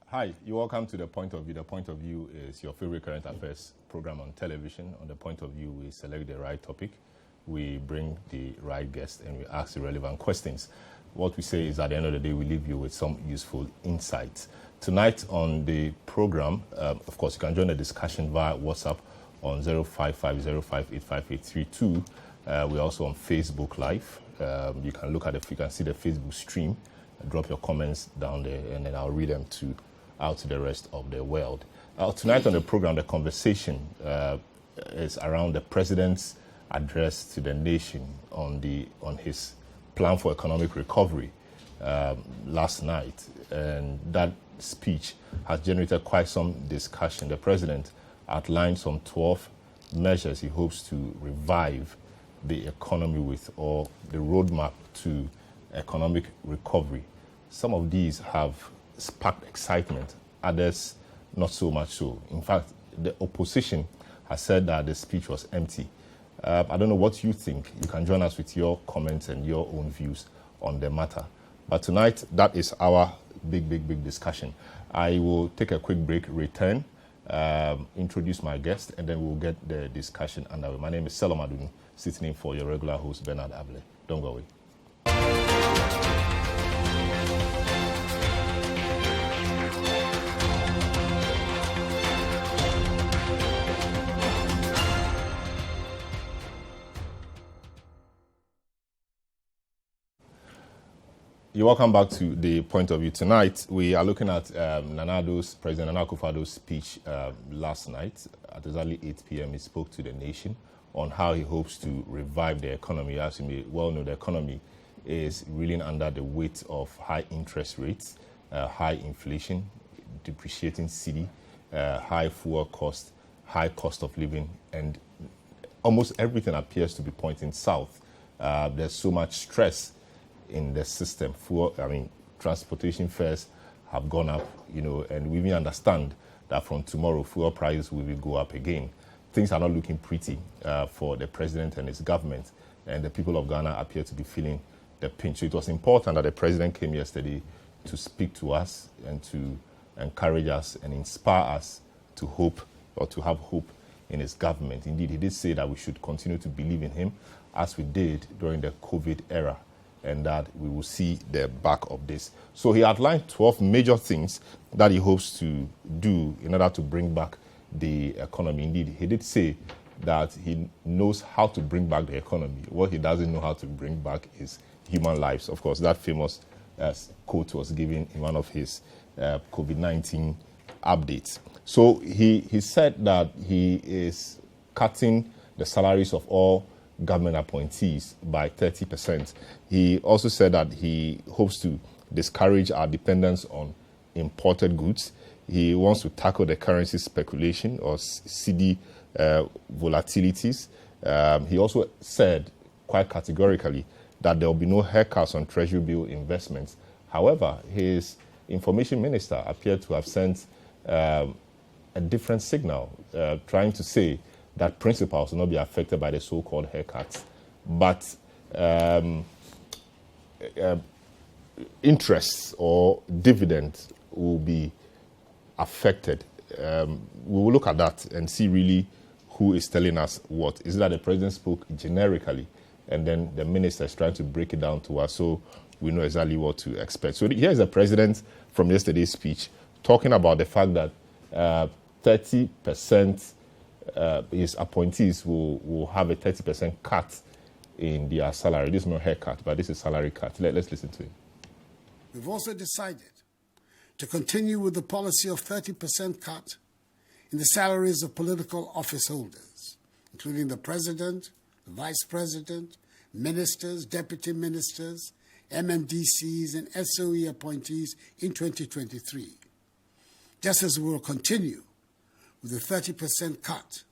Hi, you're welcome to The Point of View. The Point of View is your favorite current affairs program on television. On The Point of View, we select the right topic, we bring the right guest, and we ask the relevant questions. What we say is at the end of the day, we leave you with some useful insights. Tonight on the program, of course, you can join the discussion via WhatsApp on 05505858832. We're also on Facebook Live. You can look at you can see the Facebook stream. Drop your comments down there, and then I'll read them out to the rest of the world. Tonight on the program, the conversation is around the president's address to the nation on his plan for economic recovery last night, and that speech has generated quite some discussion. The president outlined some 12 measures he hopes to revive the economy with, or the roadmap to economic recovery. Some of these have sparked excitement, others not so much so. In fact, the opposition has said that the speech was empty. I don't know what you think. You can join us with your comments and your own views on the matter. But tonight, that is our big discussion. I will take a quick break, return, introduce my guest, and then we'll get the discussion underway. My name is Selom Adunu, sitting in for your regular host, Bernard Able. Don't go away. You're welcome back to The Point of View. Tonight, we are looking at President Nana Akufo-Addo's speech last night. At exactly 8 p.m., he spoke to the nation on how he hopes to revive the economy. As you may well know, the economy is reeling under the weight of high interest rates, high inflation, depreciating Citi, high fuel cost, high cost of living, and almost everything appears to be pointing south. There's so much stress in the system. Transportation fares have gone up, and we even understand that from tomorrow, fuel prices will go up again. Things are not looking pretty for the president and his government, and the people of Ghana appear to be feeling the pinch. So it was important that the president came yesterday to speak to us and to encourage us and inspire us to hope, or to have hope in his government. Indeed, he did say that we should continue to believe in him as we did during the COVID era, and that we will see the back of this. So he outlined 12 major things that he hopes to do in order to bring back the economy. Indeed, he did say that he knows how to bring back the economy. What he doesn't know how to bring back is human lives. Of course, that famous quote was given in one of his COVID-19 updates. So he said that he is cutting the salaries of all government appointees by 30%. He also said that he hopes to discourage our dependence on imported goods. He wants to tackle the currency speculation or Citi volatilities. He also said quite categorically that there will be no haircuts on treasury bill investments. However, his information minister appeared to have sent a different signal, trying to say that principals will not be affected by the so-called haircuts, but interests or dividends will be affected. We will look at that and see really who is telling us what. Is it that the president spoke generically and then the minister is trying to break it down to us so we know exactly what to expect? So here's the president from yesterday's speech talking about the fact that 30% his appointees will have a 30% cut in their salary. This is not haircut, but this is salary cut. Let's listen to it. We've also decided to continue with the policy of 30% cut in the salaries of political office holders, including the president, the vice president, ministers, deputy ministers, MMDCs, and SOE appointees in 2023, just as we will continue with a 30% cut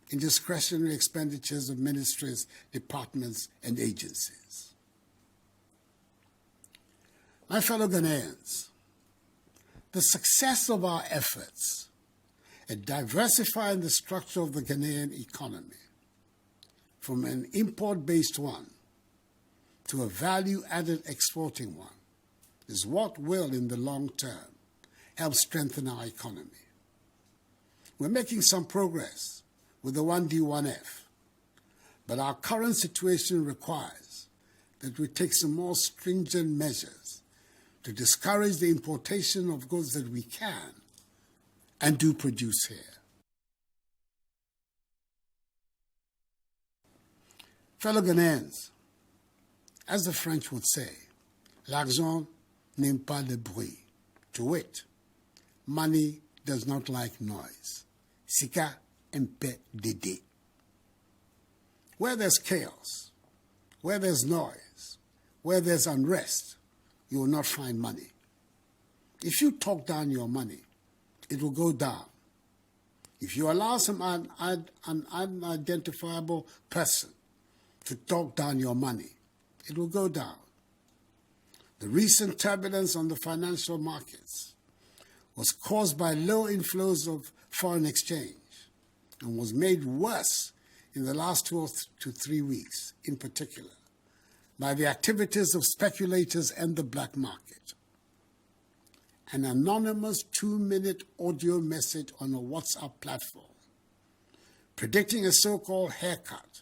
in discretionary expenditures of ministries, departments, and agencies. My fellow Ghanaians, the success of our efforts at diversifying the structure of the Ghanaian economy from an import-based one to a value-added exporting one is what will, in the long term, help strengthen our economy. We're making some progress with the 1D, 1F, but our current situation requires that we take some more stringent measures to discourage the importation of goods that we can and do produce here. Fellow Ghanaians, as the French would say, l'argent n'aime pas le bruit. To wit, money does not like noise. Sika aime pas dede. Where there's chaos, where there's noise, where there's unrest, you will not find money. If you talk down your money, it will go down. If you allow some an unidentifiable person to talk down your money, it will go down. The recent turbulence on the financial markets was caused by low inflows of foreign exchange and was made worse in the last 2 to 3 weeks, in particular, by the activities of speculators and the black market. An anonymous 2-minute audio message on a WhatsApp platform predicting a so-called haircut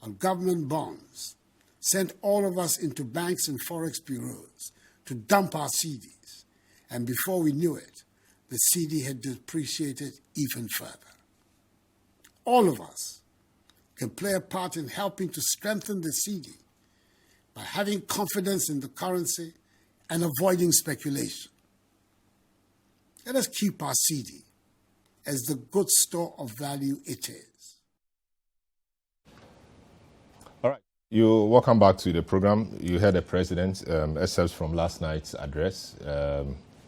on government bonds sent all of us into banks and forex bureaus to dump our CDs, and before we knew it, the CD had depreciated even further. All of us can play a part in helping to strengthen the CD by having confidence in the currency and avoiding speculation. Let us keep our CD as the good store of value it is. All right. Welcome back to the program. You heard the president, excerpts from last night's address.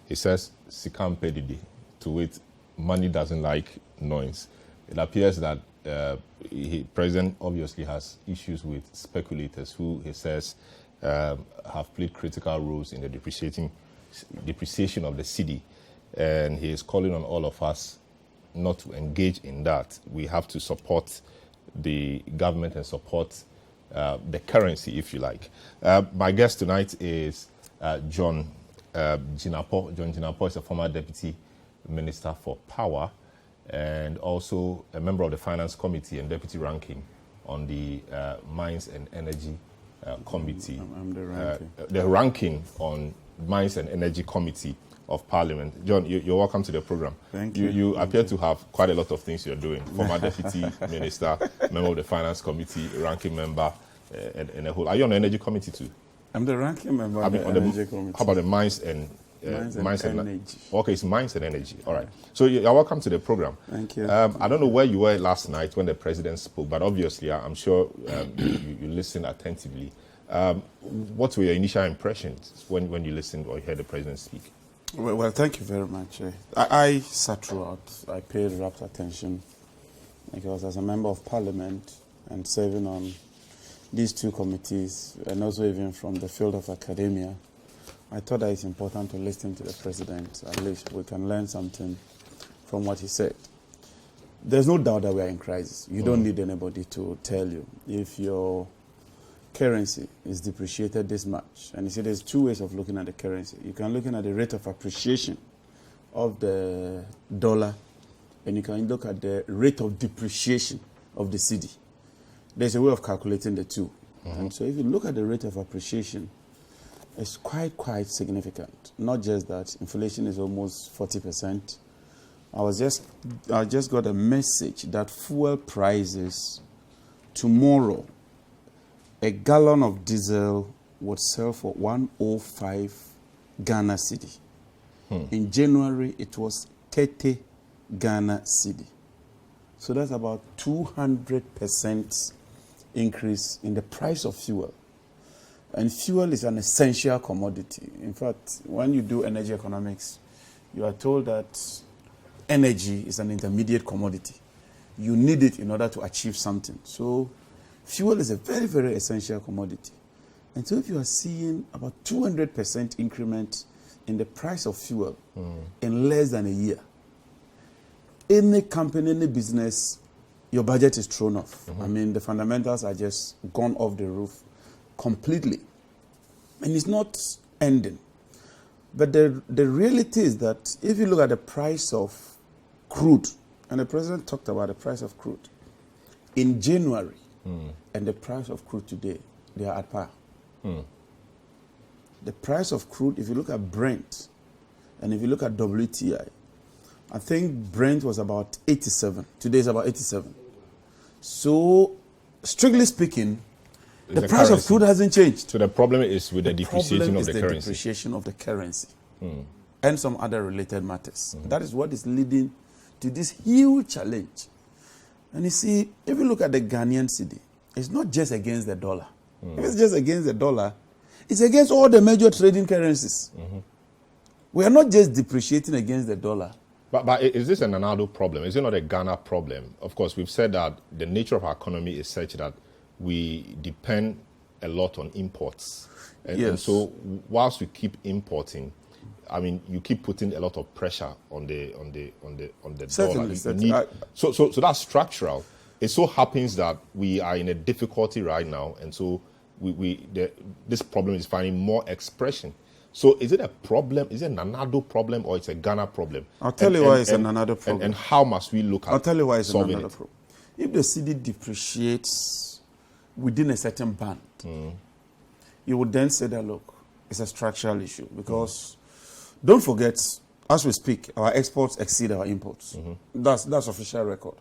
He says, Sika aime pas dede. To wit, money doesn't like noise. It appears that the president obviously has issues with speculators who, he says, have played critical roles in the depreciation of the cedi. And he is calling on all of us not to engage in that. We have to support the government and support the currency, if you like. My guest tonight is John Jinapor. John Jinapor is a former deputy minister for power and also a member of the finance committee and deputy ranking on the mines and energy committee. I'm the ranking. The ranking on mines and energy committee of Parliament. John, you're welcome to the program. Thank you. You appear to have quite a lot of things you're doing. Former deputy minister, member of the finance committee, ranking member, and a whole. Are you on the energy committee too? I'm the ranking member of the energy committee. How about the mines and energy? Okay, it's mines and energy. All right. So you're welcome to the program. Thank you. I don't know where you were last night when the president spoke, but obviously I'm sure you listened attentively. What were your initial impressions when you listened or you heard the president speak? Well, thank you very much. I sat throughout. I paid rapt attention because as a member of Parliament and serving on these two committees and also even from the field of academia, I thought that it's important to listen to the president. At least we can learn something from what he said. There's no doubt that we are in crisis. You don't need anybody to tell you. If your currency is depreciated this much, and you see there's two ways of looking at the currency. You can look at the rate of appreciation of the dollar, and you can look at the rate of depreciation of the cedi. There's a way of calculating the two. And so if you look at the rate of appreciation, it's quite significant. Not just that, inflation is almost 40%. I just got a message that fuel prices tomorrow, a gallon of diesel would sell for 105 Ghana cedi. In January, it was 30 Ghana cedi. So that's about 200% increase in the price of fuel. And fuel is an essential commodity. In fact, when you do energy economics, you are told that energy is an intermediate commodity. You need it in order to achieve something. So fuel is a very essential commodity. And so if you are seeing about 200% increment in the price of fuel in less than a year, any company, any business, your budget is thrown off. I mean, the fundamentals are just gone off the roof completely. And it's not ending. But the reality is that if you look at the price of crude, and the president talked about the price of crude, in January, and the price of crude today, they are at par. The price of crude, if you look at Brent, and if you look at WTI, I think Brent was about 87. Today is about 87. So, strictly speaking, the price of crude hasn't changed. So the problem is with the depreciation of the currency. Depreciation of the currency and some other related matters. That is what is leading to this huge challenge. And you see, if you look at the Ghanaian cedi, it's not just against the dollar. If it's just against the dollar, it's against all the major trading currencies. We are not just depreciating against the dollar. But is this an Nanado problem? Is it not a Ghana problem? Of course, we've said that the nature of our economy is such that we depend a lot on imports. And so whilst we keep importing, I mean, you keep putting a lot of pressure on the Certainly, dollar. So that's structural. It so happens that we are in a difficulty right now, and so this problem is finding more expression. So is it a problem? Is it a Nanado problem or it's a Ghana problem? I'll tell you why it's a Nanado problem. And how must we look at I'll tell you why it's a solving Nanado it? problem. If the cedi depreciates within a certain band, you would then say that, look, it's a structural issue because don't forget, as we speak, our exports exceed our imports. That's official record.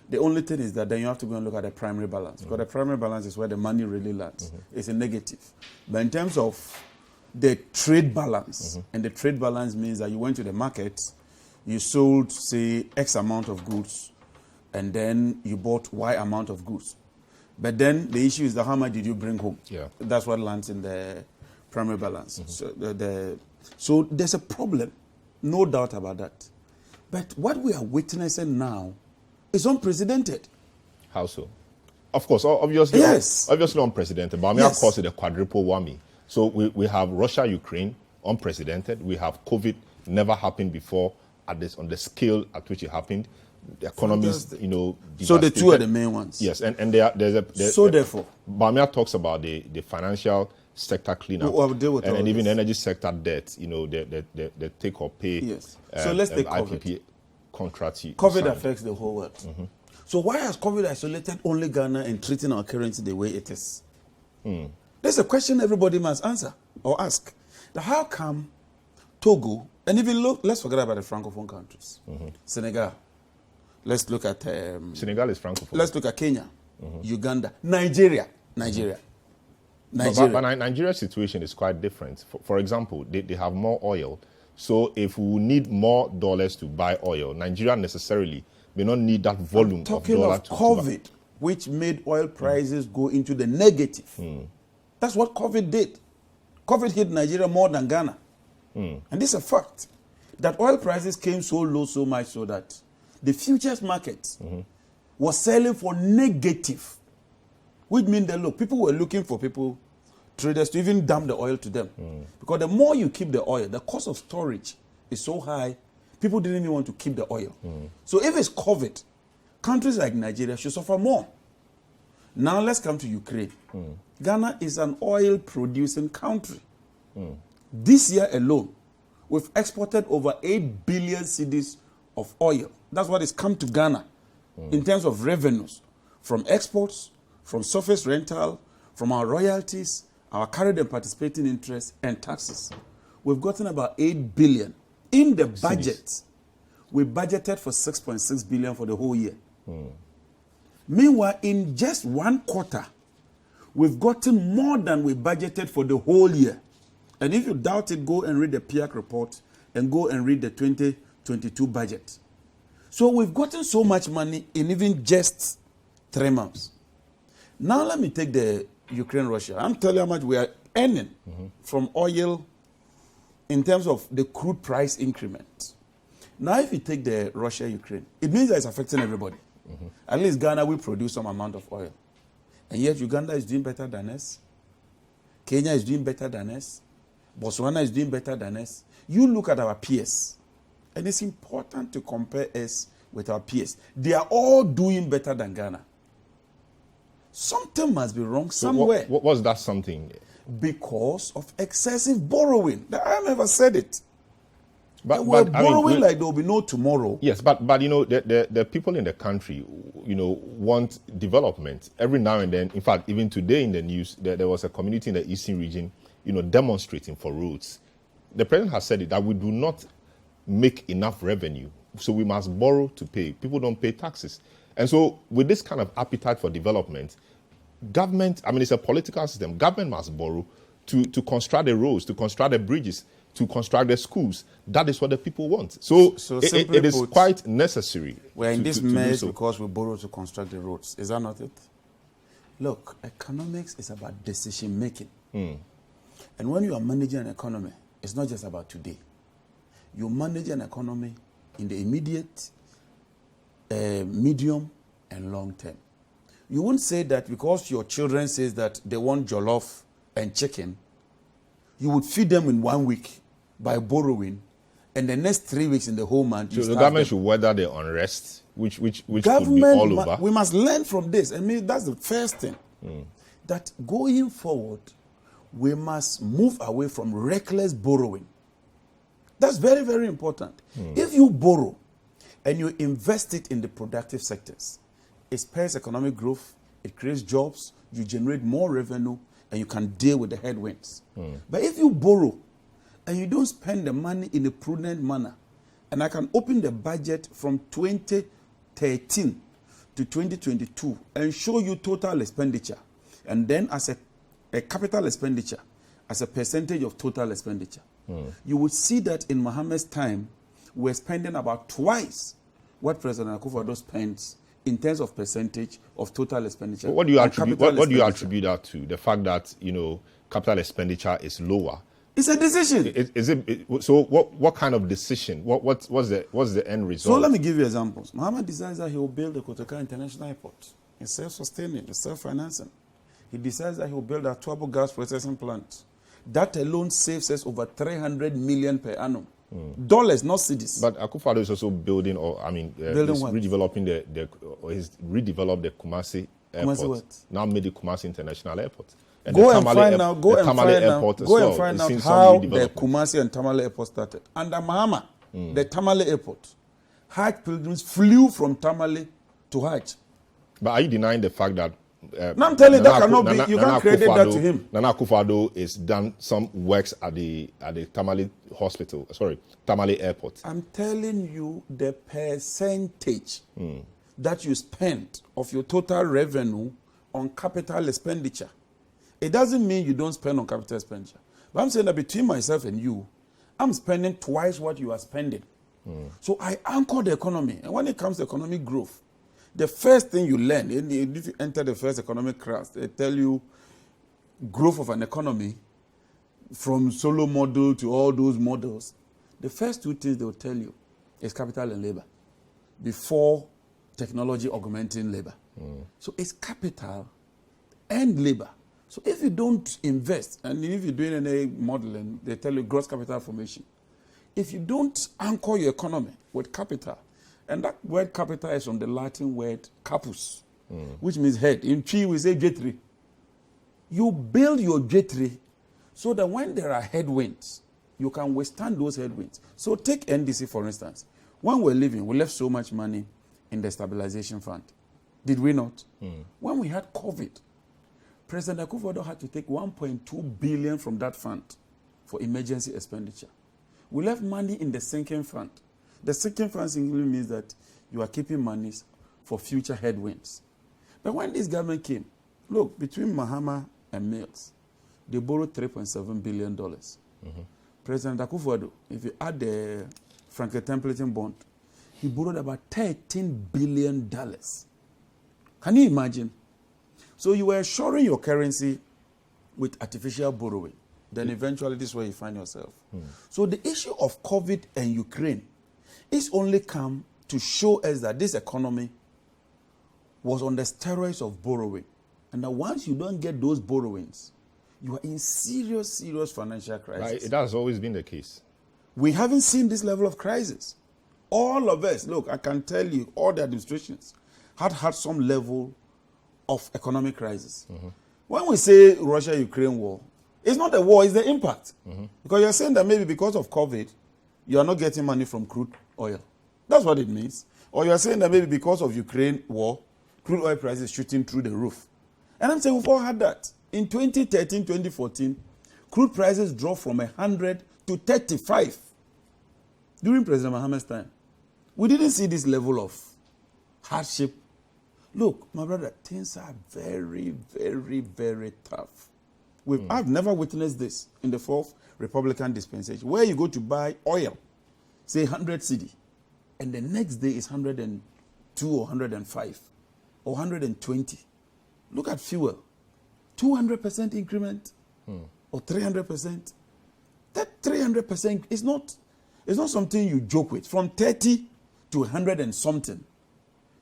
The only thing is that then you have to go and look at the primary balance because the primary balance is where the money really lands. It's a negative. But in terms of the trade balance, and the trade balance means that you went to the market, you sold, say, X amount of goods, and then you bought Y amount of goods. But then the issue is that how much did you bring home? Yeah. That's what lands in the primary balance. So there's a problem, no doubt about that. But what we are witnessing now is unprecedented. How so? Of course, obviously, obviously unprecedented. But I mean, of course, it's a quadruple whammy. So we have Russia, Ukraine, unprecedented. We have COVID, never happened before on the scale at which it happened. The economies, So the two are the main ones. Yes, and therefore, Bamia talks about the financial sector cleanup and even energy sector debt. The take or pay. Yes. So let's take IPP contract. COVID affects the whole world. So why has COVID isolated only Ghana and treating our currency the way it is? That's a question everybody must answer or ask. How come Togo, and even let's forget about the Francophone countries. Senegal. Let's look at... Senegal is Francophone. Let's look at Kenya, Uganda, Nigeria. But Nigeria's situation is quite different. For example, they have more oil. So if we need more dollars to buy oil, Nigeria necessarily may not need that volume of dollars to COVID, which made oil prices go into the negative. That's what COVID did. COVID hit Nigeria more than Ghana. And this is a fact. That oil prices came so low, so much so that the futures market was selling for negative. Which means that, look, people were looking for traders to even dump the oil to them. Because the more you keep the oil, the cost of storage is so high, people didn't even want to keep the oil. So if it's COVID, countries like Nigeria should suffer more. Now let's come to Ukraine. Ghana is an oil-producing country. This year alone, we've exported over 8 billion cedis of oil. That's what has come to Ghana in terms of revenues from exports, from surface rental, from our royalties, our carried and participating interest, and taxes. We've gotten about 8 billion. In the budget, we budgeted for 6.6 billion for the whole year. Meanwhile, in just one quarter, we've gotten more than we budgeted for the whole year. And if you doubt it, go and read the PIAC report and go and read the 2022 budget. So we've gotten so much money in even just 3 months. Now let me take the Ukraine-Russia. I'm telling you how much we are earning from oil in terms of the crude price increment. Now if you take the Russia-Ukraine, it means that it's affecting everybody. At least Ghana will produce some amount of oil. And yet Uganda is doing better than us. Kenya is doing better than us. Botswana is doing better than us. You look at our peers. And it's important to compare us with our peers. They are all doing better than Ghana. Something must be wrong somewhere. What's that something? because of excessive borrowing. The IMF has said it. But, They were but I mean, borrowing like there will be no tomorrow. yes, but you know, the people in the country, you know, want development. Every now and then, in fact, even today in the news, there was a community in the eastern region, you know, demonstrating for roads. The president has said it, that we do not make enough revenue, so we must borrow to pay. People don't pay taxes. And so with this kind of appetite for development, government, I mean, it's a political system. Government must borrow to construct the roads, to construct the bridges, to construct the schools. That is what the people want. So it is quite necessary. We're in this to mess so. because we borrow to construct the roads. Is that not it? Look, economics is about decision making. And when you are managing an economy, it's not just about today. You manage an economy in the immediate, medium, and long term. You won't say that because your children says that they want jollof and chicken, you would feed them in 1 week by borrowing, and the next 3 weeks in the whole month. So the government should weather the unrest, which could be all over. We must learn from this. I mean, that's the first thing. That going forward, we must move away from reckless borrowing. That's very, very important. If you borrow and you invest it in the productive sectors, it spurs economic growth, it creates jobs, you generate more revenue, and you can deal with the headwinds. But if you borrow and you don't spend the money in a prudent manner, and I can open the budget from 2013 to 2022 and show you total expenditure, and then as a capital expenditure, as a percentage of total expenditure, you would see that in Mohammed's time, we're spending about twice what President Akufo-Addo spends in terms of percentage of total expenditure. What do you attribute? What do you attribute that to? The fact that, you know, capital expenditure is lower. It's a decision. So what kind of decision? What's the end result? So let me give you examples. Mohammed decides that he will build the Kotoka International Airport. It's self-sustaining, it's self-financing. He decides that he will build a turbo gas processing plant. That alone saves us over 300 million per annum. Dollars, not cedis. But Akufo-Addo is also building, he's redeveloped the Kumasi Airport. Kumasi what? Now made the Kumasi International Airport. And Go and find out how the Kumasi and Tamale Airport started. Under Mahama, the Tamale Airport, Hajj pilgrims flew from Tamale to Hajj. But are you denying the fact that no, I'm telling you, that cannot be. You can't credit that to him. Nana Akufo-Addo is done some works at the Tamale Hospital. Sorry, Tamale Airport. I'm telling you the percentage that you spend of your total revenue on capital expenditure. It doesn't mean you don't spend on capital expenditure. But I'm saying that between myself and you, I'm spending twice what you are spending. So I anchor the economy. And when it comes to economic growth, the first thing you learn, if you enter the first economic class, they tell you growth of an economy from solo model to all those models. The first two things they will tell you is capital and labor before technology augmenting labor. So it's capital and labor. So if you don't invest, and if you're doing any modeling, they tell you gross capital formation. If you don't anchor your economy with capital, and that word capital is from the Latin word capus, which means head. In Chi, we say jetri. You build your jetri so that when there are headwinds, you can withstand those headwinds. So take NDC, for instance. When we're leaving, we left so much money in the stabilization fund. Did we not? When we had COVID, President Akufo-Addo had to take 1.2 billion from that fund for emergency expenditure. We left money in the sinking fund. The sinking fund simply means that you are keeping money for future headwinds. But when this government came, look, between Mahama and Mills, they borrowed $3.7 billion. President Akufo-Addo, if you add the Franklin Templeton bond, he borrowed about $13 billion. Can you imagine? So you were assuring your currency with artificial borrowing. Then eventually this is where you find yourself. So the issue of COVID and Ukraine is only come to show us that this economy was on the steroids of borrowing. And that once you don't get those borrowings, you are in serious financial crisis. It has always been the case. We haven't seen this level of crisis. All of us, look, I can tell you, all the administrations had some level of economic crisis. When we say Russia-Ukraine war, It's not the war, it's the impact. Because you're saying that maybe because of COVID, you are not getting money from crude oil. That's what it means. Or you're saying that maybe because of Ukraine war, crude oil prices shooting through the roof. And I'm saying we've all had that. In 2013, 2014, crude prices dropped from 100 to 35 during President Mohammed's time. We didn't see this level of hardship. Look, my brother, things are very, very, very tough. I've never witnessed this in the fourth Republican dispensation, where you go to buy oil, say 100 cedi, and the next day is 102 or 105 or 120. Look at fuel, 200% increment or 300%. That 300% is not something you joke with. From 30 to 100 and something.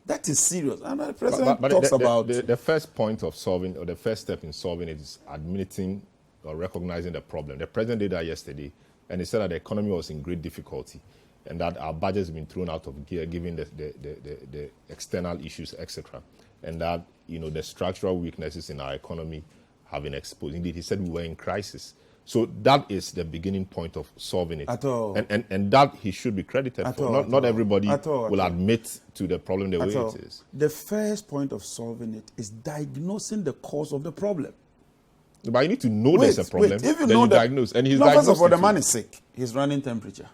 That is serious. And the president talks about... The first point of solving, or the first step in solving it, is admitting or recognizing the problem. The president did that yesterday, and he said that the economy was in great difficulty, and that our budget has been thrown out of gear given the external issues, etc. And that, the structural weaknesses in our economy have been exposed. Indeed, he said we were in crisis. So that is the beginning point of solving it. At all. And that he should be credited for. Not everybody will admit to the problem the way it is. The first point of solving it is diagnosing the cause of the problem. But you need to know there's a problem. If you then know you that, diagnose. And he's diagnosed. First of all, the man is sick. He's running temperature.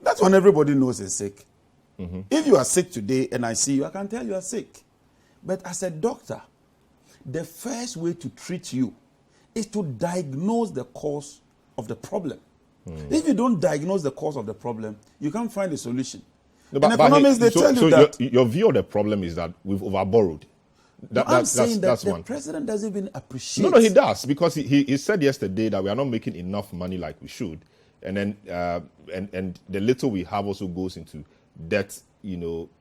That's when everybody knows he's sick. If you are sick today and I see you, I can tell you are sick. But as a doctor, the first way to treat you is to diagnose the cause of the problem. If you don't diagnose the cause of the problem, you can't find a solution. No, but economists, they tell you that... Your view of the problem is that we've overborrowed. I'm saying that the president doesn't even appreciate... No, he does, because he said yesterday that we are not making enough money like we should. And then and the little we have also goes into debt,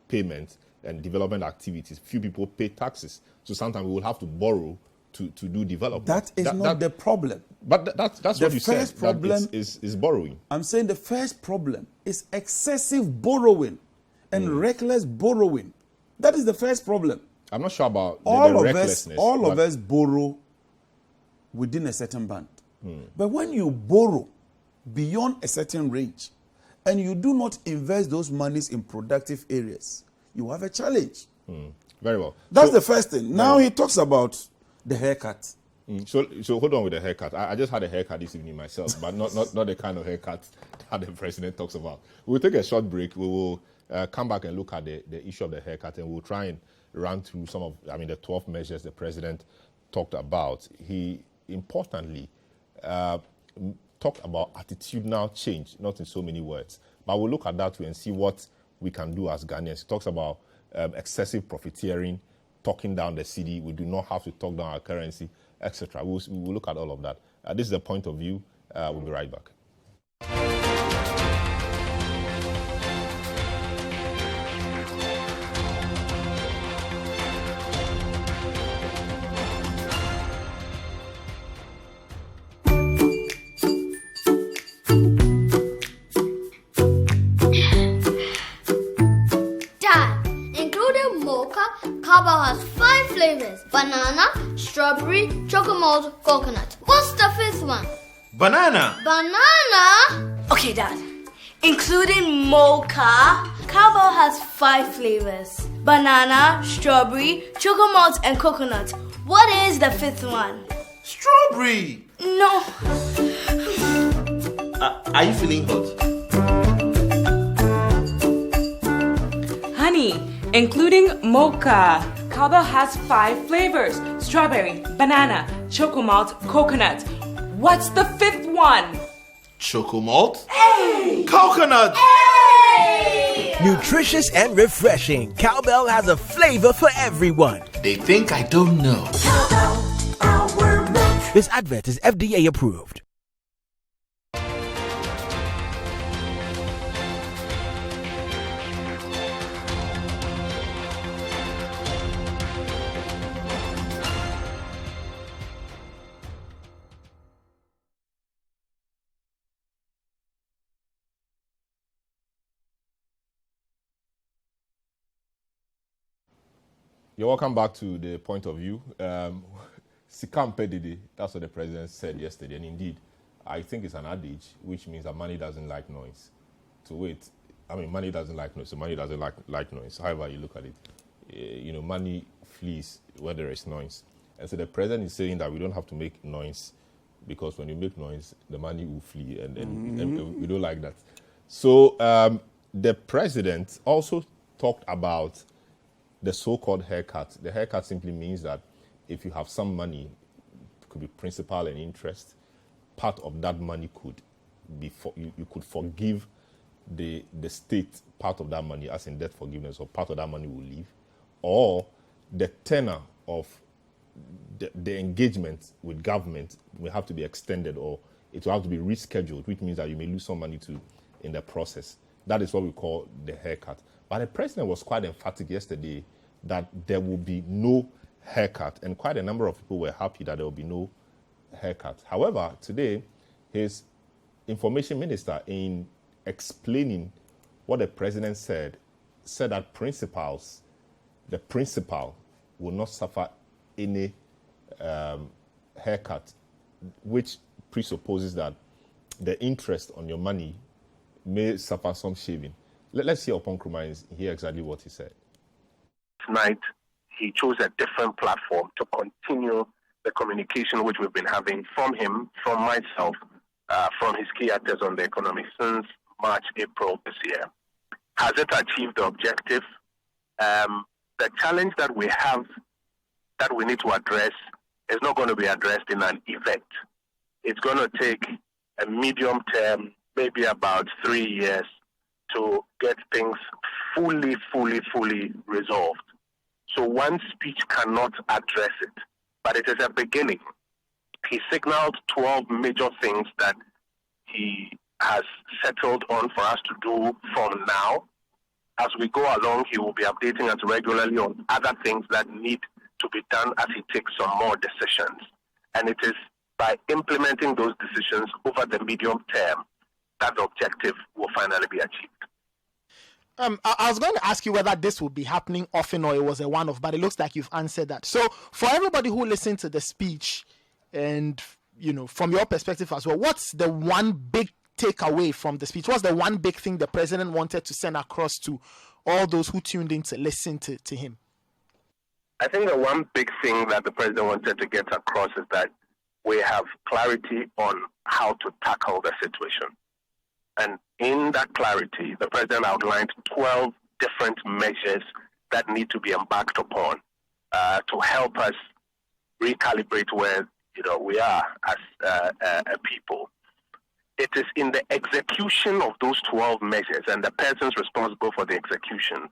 payment and development activities. Few people pay taxes. So sometimes we will have to borrow to do development. That is not the problem. But that's what you said. The first problem is borrowing. I'm saying the first problem is excessive borrowing and reckless borrowing. That is the first problem. I'm not sure about the recklessness. All of us borrow within a certain band. But when you borrow beyond a certain range and you do not invest those monies in productive areas, you have a challenge. Very well. That's the first thing. Now he talks about the haircut. So hold on with the haircut. I just had a haircut this evening myself, but not the kind of haircut that the president talks about. We'll take a short break. We will come back and look at the issue of the haircut, and we'll try and run through some of, the 12 measures the president talked about. He importantly talked about attitudinal change, not in so many words, but we'll look at that too and see what we can do as Ghanaians. He talks about excessive profiteering, talking down the city. We do not have to talk down our currency, etc. We'll look at all of that. This is the point of view. We'll be right back. Banana, strawberry, chocolate, coconut. What's the fifth one? Banana. Banana? Okay, Dad. Including mocha, Cowbell has 5 flavors. Banana, strawberry, chocolate, and coconut. What is the 5th one? Strawberry. No. Are you feeling hot? Honey, including mocha. Cowbell has 5 flavors: strawberry, banana, chocomalt, coconut. What's the 5th one? Chocomalt? Hey! Coconut! Hey! Nutritious and refreshing, Cowbell has a flavor for everyone. They think I don't know. Cowbell, our milk. This advert is FDA approved. You're welcome back to the point of view. Sika dede, that's what the president said yesterday. And indeed, I think it's an adage, which means that money doesn't like noise. So wait, I mean, money doesn't like noise, so money doesn't like noise. However you look at it, money flees where there is noise. And so the president is saying that we don't have to make noise, because when you make noise, the money will flee, and we don't like that. So the president also talked about the so-called haircut. The haircut simply means that if you have some money, it could be principal and interest, part of that money could be you could forgive the state part of that money, as in debt forgiveness, or part of that money will leave, or the tenor of the engagement with government will have to be extended, or it will have to be rescheduled, which means that you may lose some money too in the process. That is what we call the haircut. But the president was quite emphatic yesterday that there will be no haircut, and quite a number of people were happy that there will be no haircut. Principal, today, his information minister, in explaining what the president said that the principal will not suffer any haircut, which presupposes that the interest on your money may suffer some shaving. Let's hear Opon Nkrumah hear exactly what he said. Tonight, he chose a different platform to continue the communication which we've been having from him, from myself, from his key actors on the economy since March, April this year. Has it achieved the objective? The challenge that we have, that we need to address, is not going to be addressed in an event. It's going to take a medium term, maybe about 3 years, to get things fully resolved. So one speech cannot address it, but it is a beginning. He signaled 12 major things that he has settled on for us to do from now. As we go along, he will be updating us regularly on other things that need to be done as he takes some more decisions. And it is by implementing those decisions over the medium term that the objective will finally be achieved. I was going to ask you whether this would be happening often or it was a one-off, but it looks like you've answered that. So for everybody who listened to the speech, and from your perspective as well, what's the one big takeaway from the speech? What's the one big thing the president wanted to send across to all those who tuned in to listen to him? I think the one big thing that the president wanted to get across is that we have clarity on how to tackle the situation. And in that clarity, the president outlined 12 different measures that need to be embarked upon to help us recalibrate where we are as a people. It is in the execution of those 12 measures and the persons responsible for the execution,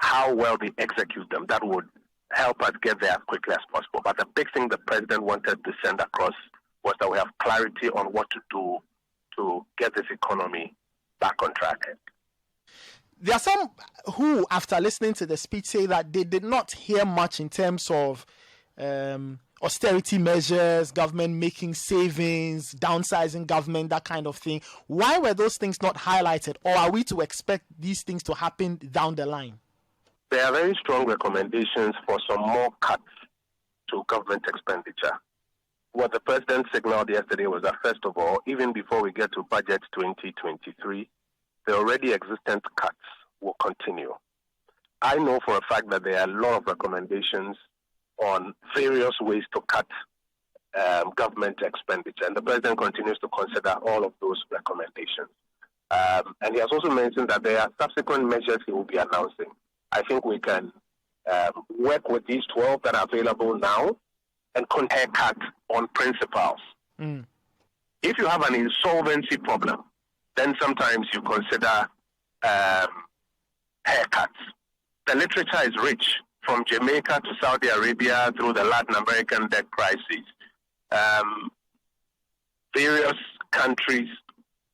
how well they execute them, that would help us get there as quickly as possible. But the big thing the president wanted to send across was that we have clarity on what to do to get this economy back on track. There are some who, after listening to the speech, say that they did not hear much in terms of austerity measures, government making savings, downsizing government, that kind of thing. Why were those things not highlighted, or are we to expect these things to happen down the line? There are very strong recommendations for some more cuts to government expenditure. What the president signaled yesterday was that, first of all, even before we get to budget 2023, the already existent cuts will continue. I know for a fact that there are a lot of recommendations on various ways to cut government expenditure, and the president continues to consider all of those recommendations. And he has also mentioned that there are subsequent measures he will be announcing. I think we can work with these 12 that are available now and haircut on principles. If you have an insolvency problem, then sometimes you consider haircuts. The literature is rich, from Jamaica to Saudi Arabia through the Latin American debt crisis. Various countries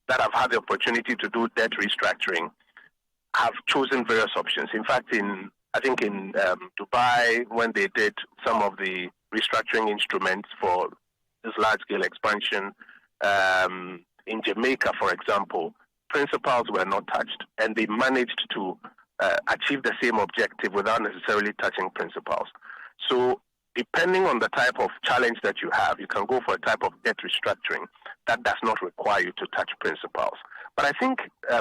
that have had the opportunity to do debt restructuring have chosen various options. In fact, I think in Dubai, when they did some of the restructuring instruments for this large-scale expansion, in Jamaica, for example, principals were not touched, and they managed to achieve the same objective without necessarily touching principals. So depending on the type of challenge that you have, you can go for a type of debt restructuring that does not require you to touch principals. But I think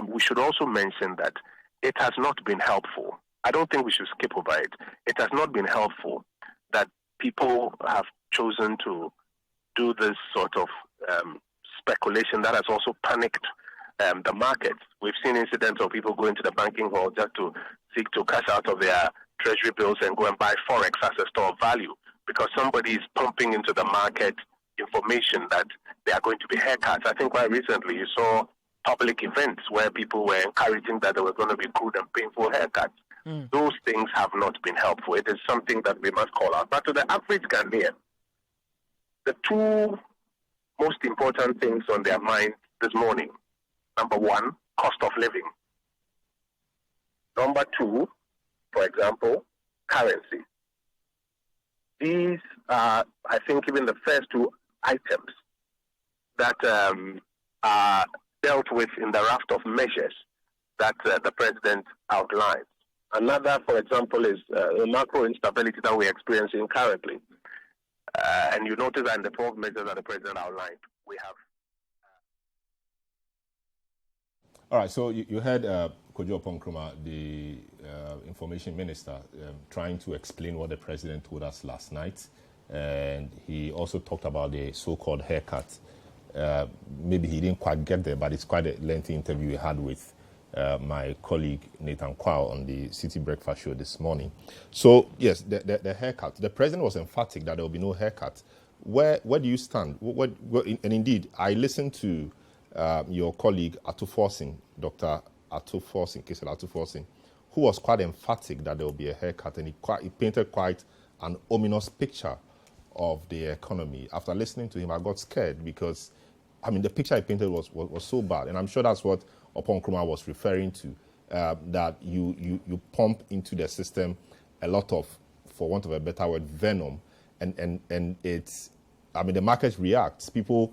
we should also mention that it has not been helpful. I don't think we should skip over it. It has not been helpful that people have chosen to do this sort of speculation that has also panicked the markets. We've seen incidents of people going to the banking hall just to seek to cash out of their treasury bills and go and buy Forex as a store of value because somebody is pumping into the market information that there are going to be haircuts. I think quite recently you saw public events where people were encouraging that there were going to be crude and painful haircuts. Those things have not been helpful. It is something that we must call out. But to the average Ghanaian, the two most important things on their mind this morning, number one, cost of living. Number two, for example, currency. These are, I think, even the first two items that are dealt with in the raft of measures that the president outlined. Another, for example, is the macro instability that we're experiencing currently. And you notice that in the 12 measures that the president outlined, we have. All right, so you heard Kojo Oppong-Nkrumah, the information minister, trying to explain what the president told us last night. And he also talked about the so-called haircut. Maybe he didn't quite get there, but it's quite a lengthy interview we had with my colleague Nathan Kwao on the Citi Breakfast Show this morning. So, yes, the haircut. The president was emphatic that there will be no haircut. Where do you stand? And indeed, I listened to your colleague Atuforsin, Dr. Kisel Atuforsin, who was quite emphatic that there will be a haircut, and he painted quite an ominous picture of the economy. After listening to him, I got scared because, I mean, the picture he painted was so bad, and I'm sure that's what Oppong-Nkrumah was referring to, that you pump into the system a lot of, for want of a better word, venom, and it's, I mean, the market reacts. People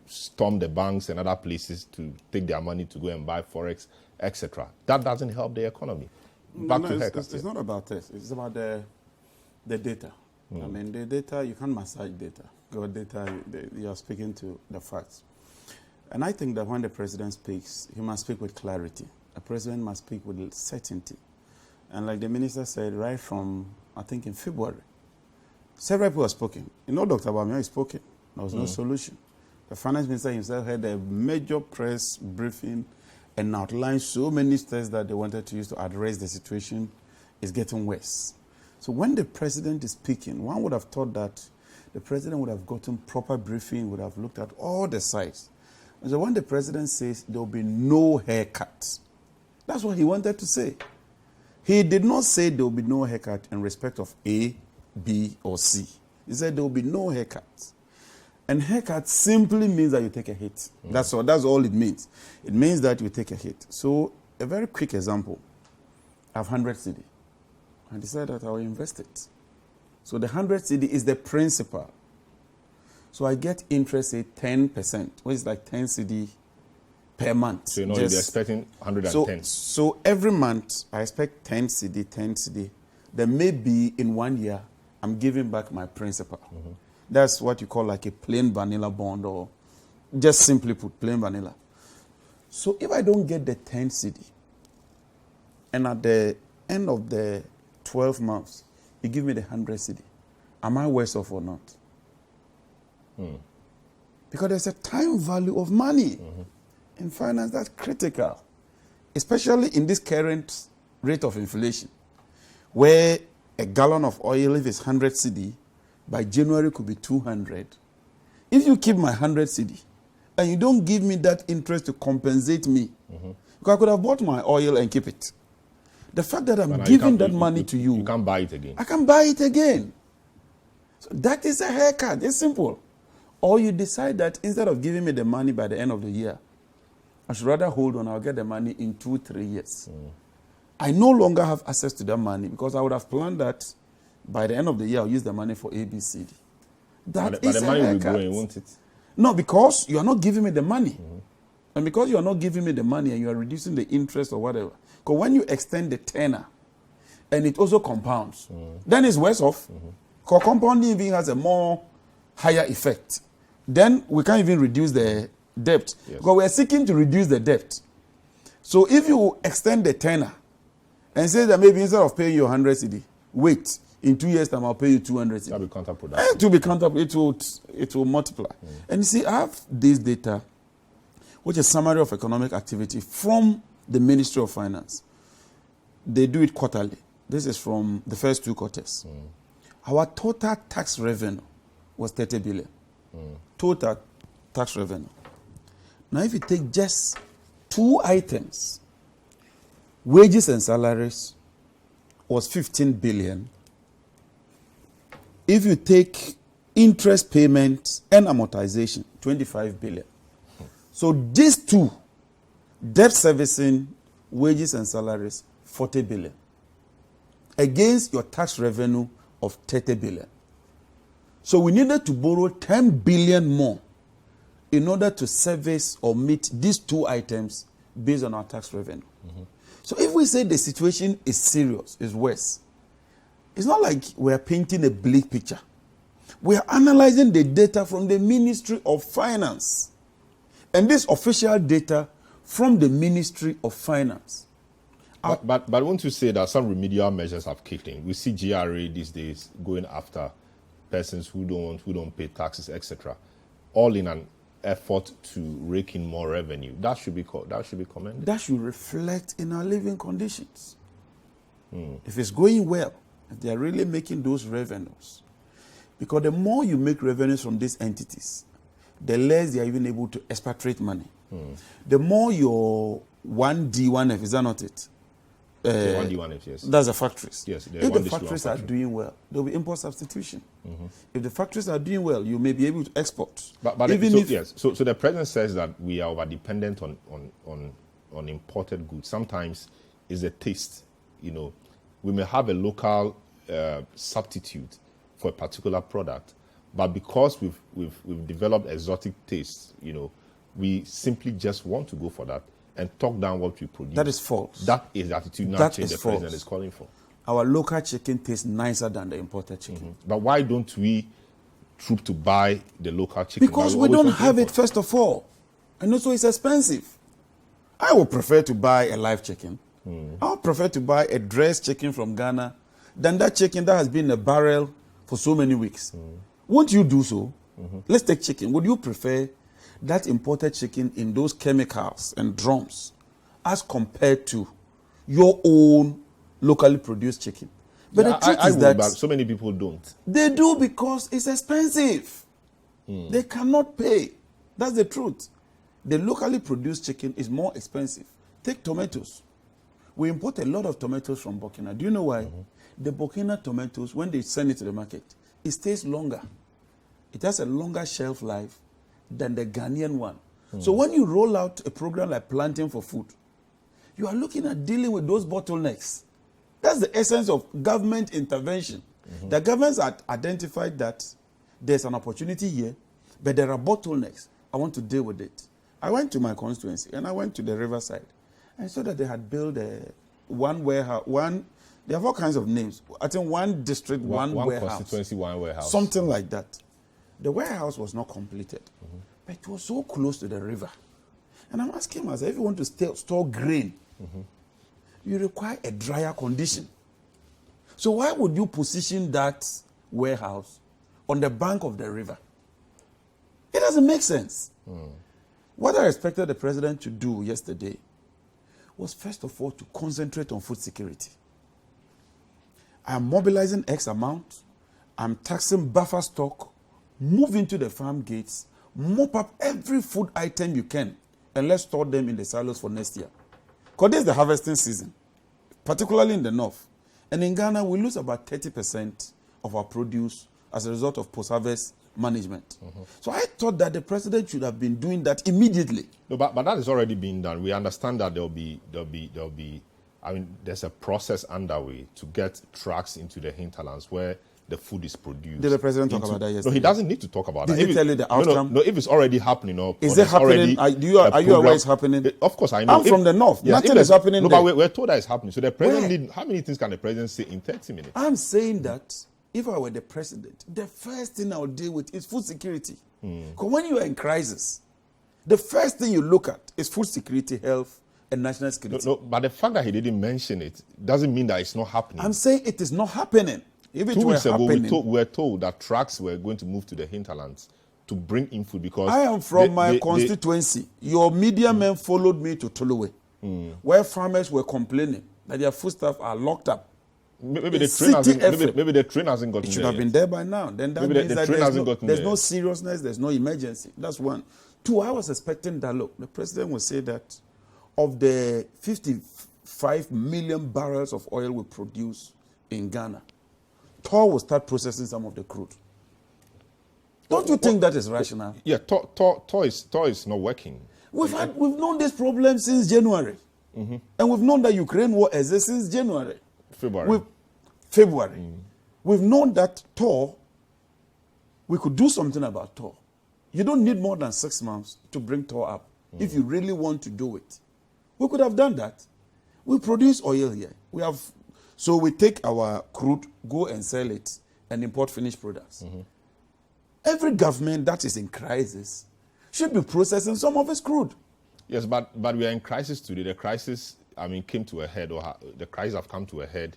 storm the banks and other places to take their money to go and buy Forex, etc. That doesn't help the economy. It's not about this. It's about the data. I mean, the data, you can't massage data. Your data, you are speaking to the facts. And I think that when the president speaks, he must speak with clarity. A president must speak with certainty. And like the minister said, right from, I think, in February, several people have spoken. You know, Dr. Bamia has spoken. There was no solution. The finance minister himself had a major press briefing and outlined so many steps that they wanted to use to address the situation. Is getting worse. So when the president is speaking, one would have thought that the president would have gotten proper briefing, would have looked at all the sides. And so when the president says there will be no haircut, that's what he wanted to say. He did not say there will be no haircut in respect of A, B, or C. He said there will be no haircut. And haircut simply means that you take a hit. That's all it means. It means that you take a hit. So a very quick example. I have 100 Cedi. I decided that I will invest it. So the 100 Cedi is the principal. So I get interest at 10%, which is like 10 Cedi per month. So you're expecting 110. So every month I expect 10 Cedi. Then maybe in 1 year I'm giving back my principal. That's what you call like a plain vanilla bond, or just simply put, plain vanilla. So if I don't get the 10 Cedi, and at the end of the 12 months, you give me the 100 Cedi, am I worse off or not? Because there's a time value of money. In finance, that's critical. Especially in this current rate of inflation, where a gallon of oil, if it's 100 Cedi, by January could be 200. If you keep my 100 Cedi, and you don't give me that interest to compensate me, because I could have bought my oil and keep it. The fact that I'm giving that money to you, you can't buy it again. I can buy it again. So that is a haircut. It's simple. Or you decide that instead of giving me the money by the end of the year, I should rather hold on. I'll get the money in 2-3 years. I no longer have access to that money because I would have planned that by the end of the year I'll use the money for ABCD. But the money will be growing, won't it? No, because you are not giving me the money. And because you are not giving me the money and you are reducing the interest or whatever. Because when you extend the tenor and it also compounds, then it's worse off. Because compounding even has a more higher effect. Then we can't even reduce the debt. Yes. Because we are seeking to reduce the debt. So if you extend the tenor and say that maybe instead of paying you 100 cedi, wait, in 2 years' time I'll pay you 200 cedi. That'll be counterproductive. It will be counterproductive. It will multiply. And you see, I have this data, which is a summary of economic activity from the Ministry of Finance. They do it quarterly. This is from the first 2 quarters. Our total tax revenue was 30 billion. Total tax revenue. Now, if you take just 2 items, wages and salaries was 15 billion. If you take interest payments and amortization, 25 billion. So these 2, debt servicing, wages and salaries, 40 billion. Against your tax revenue of 30 billion. So we needed to borrow 10 billion more in order to service or meet these 2 items based on our tax revenue. So if we say the situation is serious, is worse, it's not like we're painting a bleak picture. We are analyzing the data from the Ministry of Finance. And this official data from the Ministry of Finance. But won't you say that some remedial measures have kicked in? We see GRA these days going after persons who don't pay taxes, etc., all in an effort to rake in more revenue. That should be commended. That should reflect in our living conditions. If it's going well, if they are really making those revenues, because the more you make revenues from these entities, the less they are even able to expatriate money. The more your 1D, 1F, is that not it? 1D, 1F, yes. That's the factories. Yes. If the factories are doing well, there will be import substitution. If the factories are doing well, you may be able to export. But even so the president says that we are over-dependent on imported goods. Sometimes it's a taste. You know, we may have a local substitute for a particular product, but because we've developed exotic tastes, you know, we simply just want to go for that and talk down what we produce. That is false. That is the attitudinal change the president is calling for. Our local chicken tastes nicer than the imported chicken. But why don't we troop to buy the local chicken? Because we don't have it, first of all. And also it's expensive. I would prefer to buy a live chicken. I would prefer to buy a dressed chicken from Ghana than that chicken that has been in a barrel for so many weeks. Won't you do so? Let's take chicken. Would you prefer that imported chicken in those chemicals and drums as compared to your own locally produced chicken? But the truth is that so many people don't. They do because it's expensive. They cannot pay. That's the truth. The locally produced chicken is more expensive. Take tomatoes. We import a lot of tomatoes from Burkina. Do you know why? The Burkina tomatoes, when they send it to the market, it stays longer. It has a longer shelf life than the Ghanaian one. So when you roll out a program like Planting for Food, you are looking at dealing with those bottlenecks. That's the essence of government intervention. The governments have identified that there's an opportunity here, but there are bottlenecks. I want to deal with it. I went to my constituency and I went to the riverside. I saw that they had built one warehouse, they have all kinds of names. I think one district, one warehouse. One constituency, one warehouse. Something like that. The warehouse was not completed, but it was so close to the river. And I'm asking myself, if you want to store grain, you require a drier condition. So why would you position that warehouse on the bank of the river? It doesn't make sense. What I expected the president to do yesterday was, first of all, to concentrate on food security. I'm mobilizing X amount. I'm taxing buffer stock. Move into the farm gates. Mop up every food item you can. And let's store them in the silos for next year. Because this is the harvesting season, particularly in the north. And in Ghana, we lose about 30% of our produce as a result of post-harvest management. So I thought that the president should have been doing that immediately. No, but that is already being done. We understand that there'll be. I mean, there's a process underway to get trucks into the hinterlands where the food is produced. Did the president talk about that yesterday? No, he doesn't need to talk about that. Did he tell you the outcome? No, if it's already happening, is it happening? Are you aware it's happening? Of course, I know. I'm from the north. Yes, nothing is happening. No, but we're told that it's happening. So the president how many things can the president say in 30 minutes? I'm saying that if I were the president, the first thing I would deal with is food security. Because when you are in crisis, the first thing you look at is food security, health, and national security. No, but the fact that he didn't mention it doesn't mean that it's not happening. I'm saying it is not happening. If it 2 were weeks ago, happening, we were told that trucks were going to move to the hinterlands to bring in food because I am from my constituency. Your media men followed me to Tuluwe, where farmers were complaining that their foodstuffs are locked up. Maybe the train hasn't gotten there. It should have been there by now. Then that means that there's no seriousness, there's no emergency. That's one. Two, I was expecting that, look, the president will say that of the 55 million barrels of oil we produce in Ghana, Tor will start processing some of the crude. Don't you think that is rational? Yeah, Tor is not working. We've known this problem since January. And we've known that Ukraine war exists since January. February. We've known that Tor, we could do something about Tor. You don't need more than 6 months to bring Tor up if you really want to do it. We could have done that. We produce oil here. So we take our crude, go and sell it, and import finished products. Every government that is in crisis should be processing some of its crude. Yes, but we are in crisis today. The crisis, came to a head, or the crisis have come to a head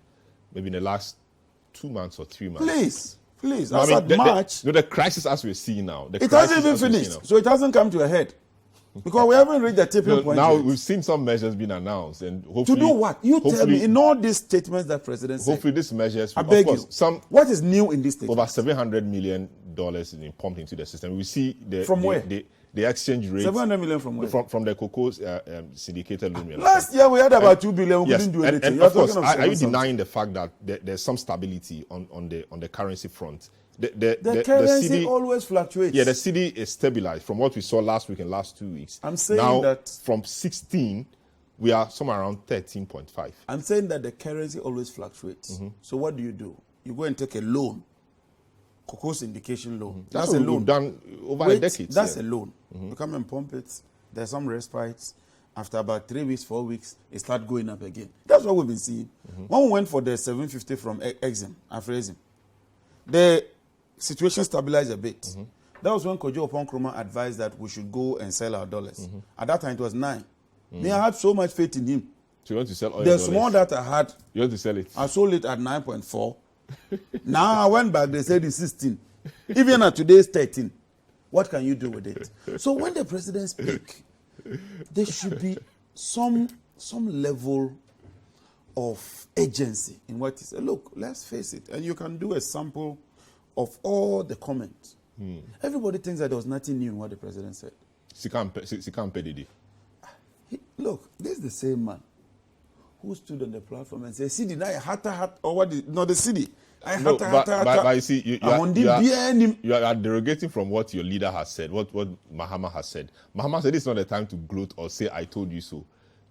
maybe in the last 2 months or 3 months. Please. No, March. The crisis as we're seeing now. It hasn't even finished, so it hasn't come to a head. Because we haven't reached the tipping point. Now yet. we've seen some measures being announced, and hopefully to do what? You tell me in all these statements that President said. Hopefully, these measures. I beg you. What is new in this statement? Over $700 million is being pumped into the system. We see the exchange rate. 700 million from where? From the cocoa's syndicated loan. Last year we had about 2 billion. We couldn't do anything. And of course, are you denying the fact that there's some stability on the currency front? The currency Citi always fluctuates. Yeah, the Citi is stabilized from what we saw last week and last 2 weeks. I'm saying now, that from 16, we are somewhere around 13.5. I'm saying that the currency always fluctuates. So what do? You go and take a loan, cocoa syndication loan. That's a what loan we've done over a decade. That's a loan. You come and pump it. There's some respites. After about 3 weeks, 4 weeks, it starts going up again. That's what we've been seeing. When we went for the 750 from Exim, Afrexim, the situation stabilized a bit. That was when Kojo Oponkroma advised that we should go and sell our dollars. At that time, it was 9. Me, I had so much faith in him. So you want to sell oil The dollars? small that I had, You want to sell it? I sold it at 9.4. Now I went back, they said it's 16. Even at today's 13. What can you do with it? So when the president speaks, there should be some level of agency in what he said. Look, let's face it. And you can do a sample of all the comments. Everybody thinks that there was nothing new in what the president said. Sika and dede. Look, this is the same man who stood on the platform and said, Citi, now hata, or what is, not the Citi. But you see, you are derogating from what your leader has said, what Mahama has said. Mahama said it's not the time to gloat or say, I told you so.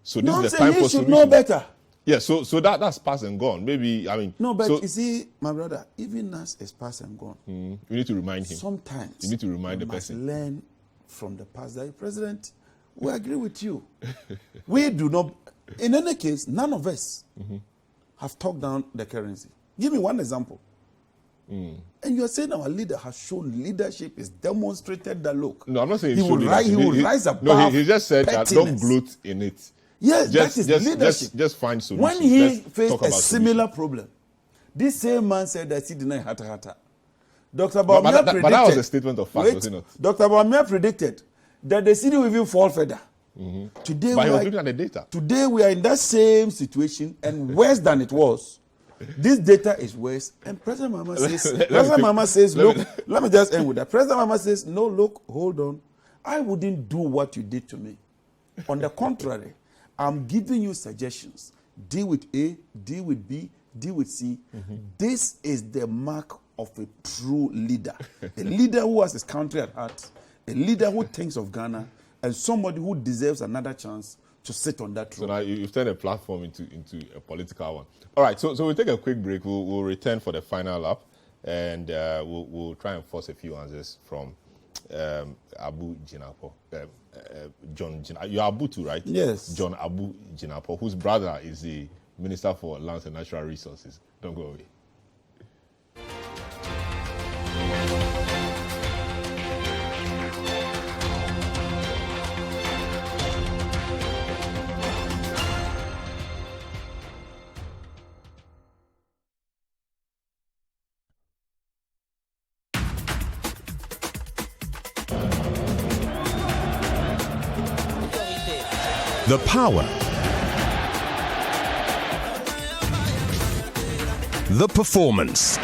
So this is the time for solution. Know better. Yeah, so that's past and gone. Maybe, No, but you see, my brother, even as it's past and gone. You need to remind him. Sometimes you need to remind the must person. Learn from the past. That President, we agree with you. We do not. In any case, none of us have talked down the currency. Give me one example. And you're saying our leader has shown leadership, is demonstrated that look. No, I'm not saying he will rise above. No, he just said that don't pettiness. gloat in it. Yes, that is leadership. Just find solutions. When he faced a similar problem, this same man said that he denied hata. Dr. Bawumia predicted. But that was a statement of fact, was it not? Dr. Bawumia predicted that the city will even fall further. Today, but he was looking at the data. Today we are in that same situation and worse than it was. This data is worse, and President Mahama says, look, let me just end with that. President Mahama says, no, look, hold on. I wouldn't do what you did to me. On the contrary, I'm giving you suggestions. Deal with A, deal with B, deal with C. This is the mark of a true leader. A leader who has his country at heart, a leader who thinks of Ghana, and somebody who deserves another chance to sit on that throne. So now you've turned a platform into a political one. All right, so we'll take a quick break. We'll return for the final lap, and we'll try and force a few answers from Abu Jinapor. John Jinapor. You're Abu too, right? Yes. John Abu Jinapor, whose brother is the Minister for Lands and Natural Resources. Don't go away. The power. The performance.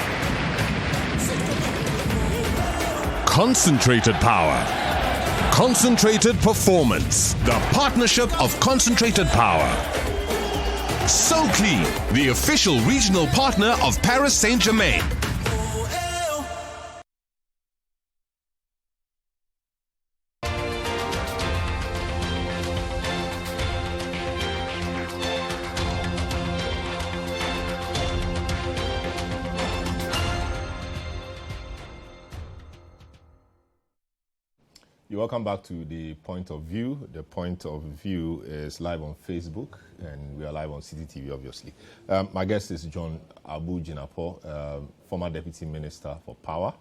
Concentrated power. Concentrated performance. The partnership of concentrated power. So Clean, the official regional partner of Paris Saint-Germain. You're welcome back to The Point of View. The Point of View is live on Facebook, and we are live on Citi TV, obviously. My guest is John Jinapor, former Deputy Minister for Power,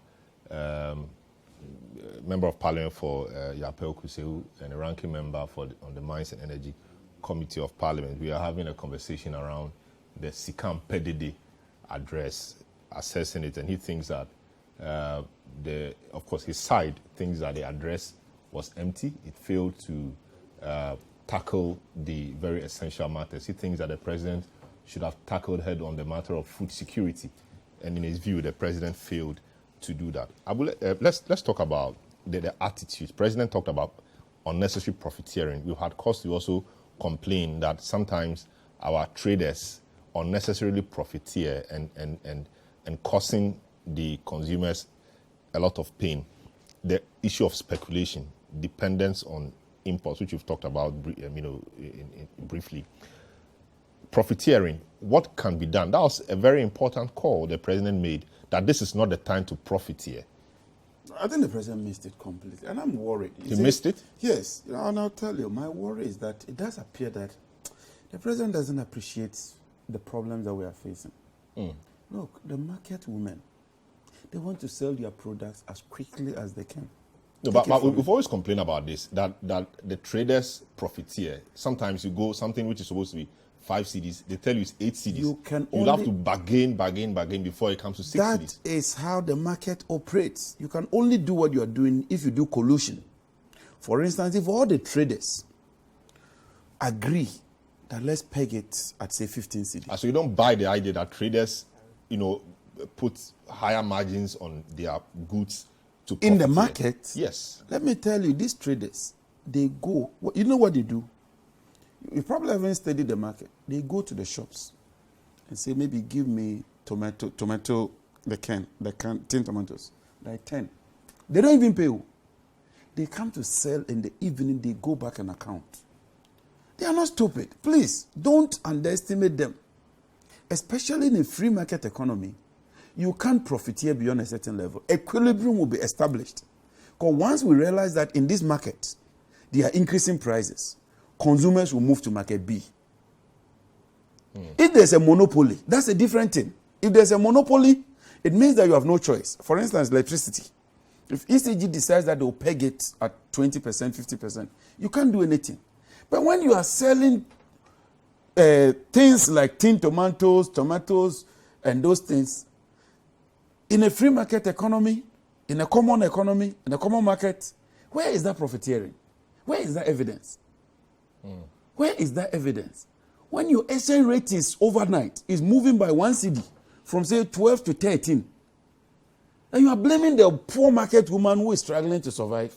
Member of Parliament for Yapel Kuseu, and a ranking member on the Mines and Energy Committee of Parliament. We are having a conversation around the Sika dede address, assessing it, and he thinks that of course, his side thinks that the address was empty. It failed to tackle the very essential matters. He thinks that the president should have tackled head on the matter of food security, and in his view, the president failed to do that. Let's talk about the attitude. The president talked about unnecessary profiteering. We've had cause to also complain that sometimes our traders unnecessarily profiteer and causing the consumers a lot of pain. The issue of speculation, dependence on imports, which we've talked about briefly. Profiteering, what can be done? That was a very important call the president made, that this is not the time to profiteer. I think the president missed it completely, and I'm worried. He missed it? Yes, and I'll tell you, my worry is that it does appear that the president doesn't appreciate the problems that we are facing. Look, the market women, they want to sell their products as quickly as they can. No, but we've always complained about this, that the traders profiteer. Sometimes you go something which is supposed to be 5 cedis, they tell you it's 8 cedis. You have to bargain before it comes to 6 cedis. That is how the market operates. You can only do what you are doing if you do collusion. For instance, if all the traders agree that let's peg it at, say, 15 cedis. So you don't buy the idea that traders, put higher margins on their goods to profit in the market? Yes. Let me tell you, these traders, they go, you know what they do? You probably haven't studied the market. They go to the shops and say, maybe give me tomato, the can, 10 tomatoes, like 10. They don't even pay you. They come to sell in the evening, they go back and account. They are not stupid. Please, don't underestimate them. Especially in a free market economy, you can't profiteer beyond a certain level. Equilibrium will be established. Because once we realize that in this market, they are increasing prices, consumers will move to market B. If there's a monopoly, that's a different thing. If there's a monopoly, it means that you have no choice. For instance, electricity. If ECG decides that they'll peg it at 20%, 50%, you can't do anything. But when you are selling things like tin tomatoes, and those things, in a free market economy, in a common economy, in a common market, where is that profiteering? Where is that evidence? Where is that evidence? When your exchange rate is overnight, is moving by 1 cedi from, say, 12 to 13, and you are blaming the poor market woman who is struggling to survive.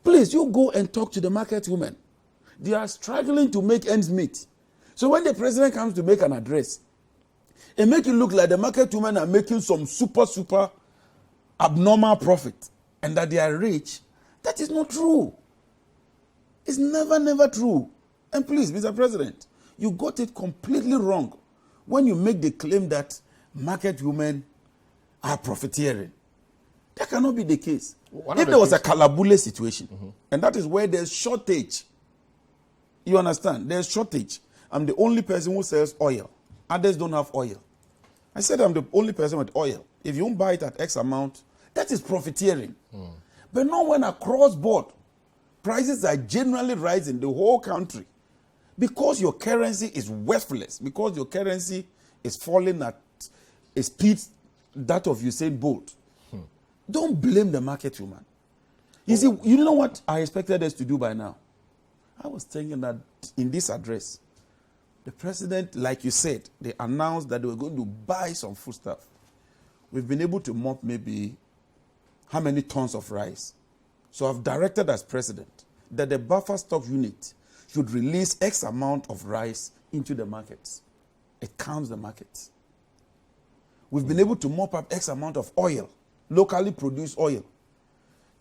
Please, you go and talk to the market women. They are struggling to make ends meet. So when the president comes to make an address, it makes it look like the market women are making some super abnormal profit and that they are rich. That is not true. It's never true. And please, Mr. President, you got it completely wrong when you make the claim that market women are profiteering. That cannot be the case. If there was a Kalabule situation, and that is where there's shortage, you understand, there's shortage. I'm the only person who sells oil. Others don't have oil. I said I'm the only person with oil. If you don't buy it at X amount, that is profiteering. But not when across board, prices are generally rising the whole country because your currency is worthless, because your currency is falling at a speed that of Usain Bolt. Don't blame the market woman. You see, you know what I expected us to do by now? I was thinking that in this address, the president, like you said, they announced that they were going to buy some foodstuff. We've been able to mop maybe how many tons of rice. So I've directed as president that the buffer stock unit should release X amount of rice into the markets. It calms the markets. We've been able to mop up X amount of oil, locally produced oil.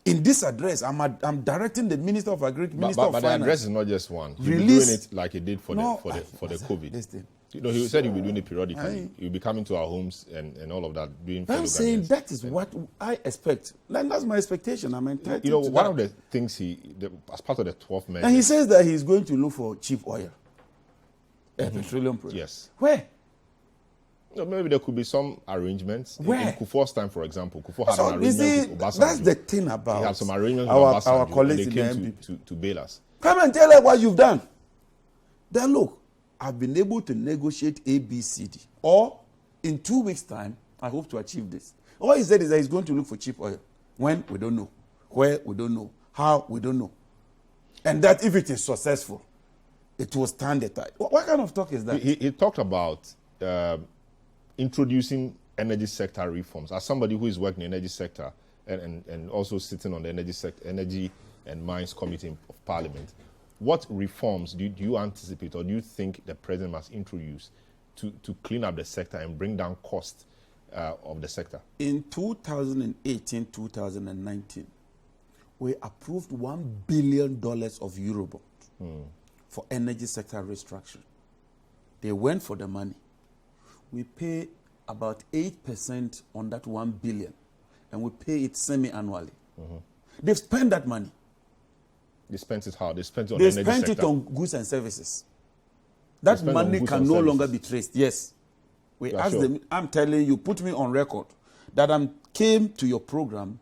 In this address, I'm directing the Minister of Agriculture, Minister of Finance. But the address is not just one. You'll be doing it like he did for the COVID. Listen. You know, he said he'll be doing it periodically. He'll be coming to our homes and all of that. I'm saying that is what I expect. And that's my expectation. I'm entitled to one of the things as part of the 12th measure. And he says that he's going to look for cheap oil. Petroleum products. Yes. Where? No, maybe there could be some arrangements. Where? In Kufuor's time, for example, Kufuor had an arrangement with Obasanjo. That's the thing about he had some arrangements with Obasanjo. Our colleagues they came to bail us. Come and tell us what you've done. Then look, I've been able to negotiate ABCD. Or in 2 weeks' time, I hope to achieve this. All he said is that he's going to look for cheap oil. When? We don't know. Where? We don't know. How? We don't know. And that if it is successful, it will stand the tide. What kind of talk is that? He talked about introducing energy sector reforms. As somebody who is working in the energy sector and also sitting on the energy and mines committee of parliament, what reforms do you anticipate or do you think the president must introduce to clean up the sector and bring down costs of the sector? In 2018, 2019, we approved $1 billion of Eurobond for energy sector restructuring. They went for the money. We pay about 8% on that 1 billion, and we pay it semi-annually. They've spent that money. They spent it how? They spent it on the energy sector. They spent it on goods and services. That money can no longer be traced. Yes. We asked them, I'm telling you, put me on record, that I came to your program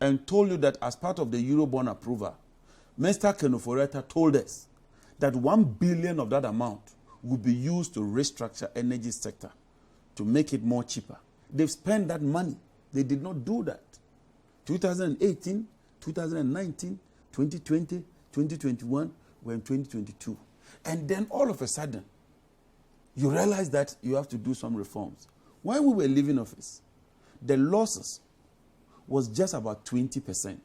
and told you that as part of the Eurobond approval, Mr. Kenoforeta told us that 1 billion of that amount would be used to restructure energy sector, to make it more cheaper. They've spent that money. They did not do that. 2018, 2019, 2020, 2021, we're in 2022. And then all of a sudden, you realize that you have to do some reforms. When we were leaving office, the losses was just about 20%.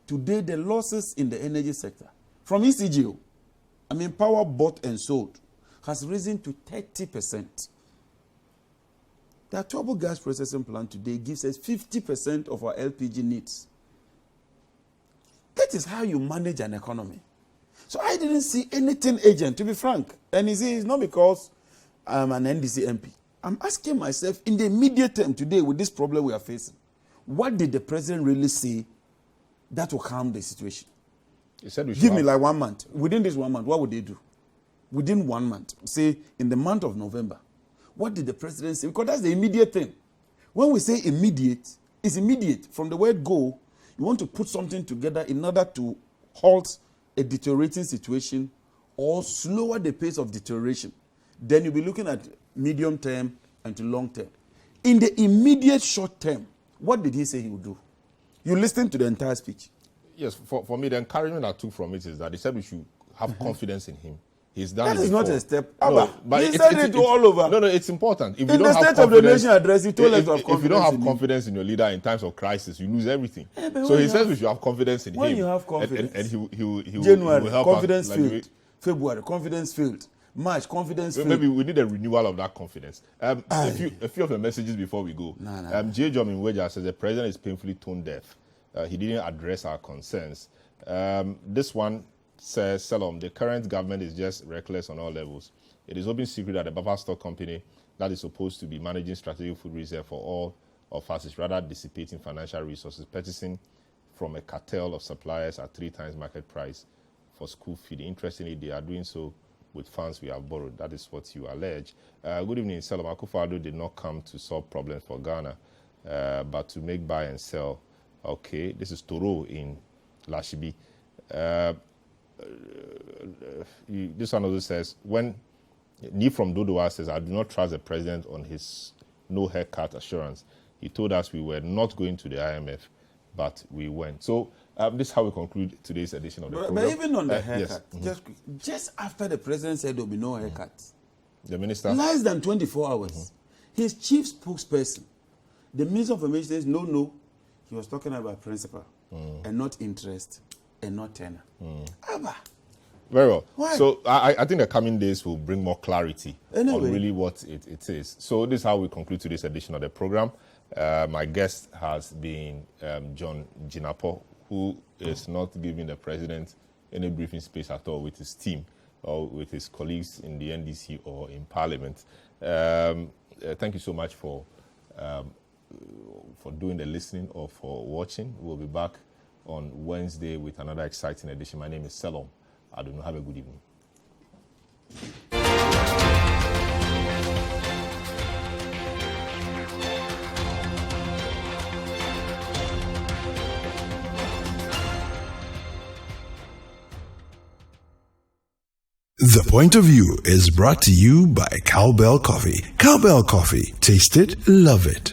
Today, the losses in the energy sector, from ECGO, power bought and sold, has risen to 30%. The turbo gas processing plant today gives us 50% of our LPG needs. That is how you manage an economy. So I didn't see anything urgent, to be frank. And you see, it's not because I'm an NDC MP. I'm asking myself, in the immediate term today, with this problem we are facing, what did the president really say that will calm the situation? He said we should give me like 1 month. Within this 1 month, what would they do? Within 1 month, say in the month of November, what did the president say? Because that's the immediate thing. When we say immediate, it's immediate. From the word go, you want to put something together in order to halt a deteriorating situation or slower the pace of deterioration. Then you'll be looking at medium term and to long term. In the immediate short term, what did he say he would do? You listened to the entire speech. Yes, for me, the encouragement I took from it is that he said we should have confidence in him. He's done that it is before. Not a step. No, but he said it all over. No, it's important. If in you don't the have State of the Nation address, he told us to have confidence. If you don't have confidence in your leader in times of crisis, you lose everything. So he says we should have confidence in him. When you have confidence. And he will January, help confidence us, failed. February, confidence failed. March, confidence failed. Maybe we need a renewal of that confidence. A few of the messages before we go. J. John Jinapor says the president is painfully tone deaf. He didn't address our concerns. This one says, Salom, the current government is just reckless on all levels. It is open secret that the buffer stock company that is supposed to be managing strategic food reserve for all of us is rather dissipating financial resources, purchasing from a cartel of suppliers at 3 times market price for school feeding. Interestingly, they are doing so with funds we have borrowed. That is what you allege. Good evening, Salom. Akufo-Addo did not come to solve problems for Ghana, but to make buy and sell. Okay, this is Toro in Lashibi. This one also says, when Ni from Dodowa says, I do not trust the president on his no haircut assurance. He told us we were not going to the IMF, but we went. So This is how we conclude today's edition of the program. But even on the haircut, yes. just after the president said there will be no haircut, the minister, less than 24 hours, his chief spokesperson, the Minister of Information says, no, he was talking about principle and not interest and not tenor. Very well. Why? So I think the coming days will bring more clarity on Anyway. really what it is. So this is how we conclude today's edition of the program. My guest has been John Jinapor, who is not giving the president any briefing space at all with his team or with his colleagues in the NDC or in Parliament. Thank you so much for doing the listening or for watching. We'll be back on Wednesday with another exciting edition. My name is Selom. I don't know. Have a good evening. The Point of View is brought to you by Cowbell Coffee. Cowbell Coffee. Taste it, love it.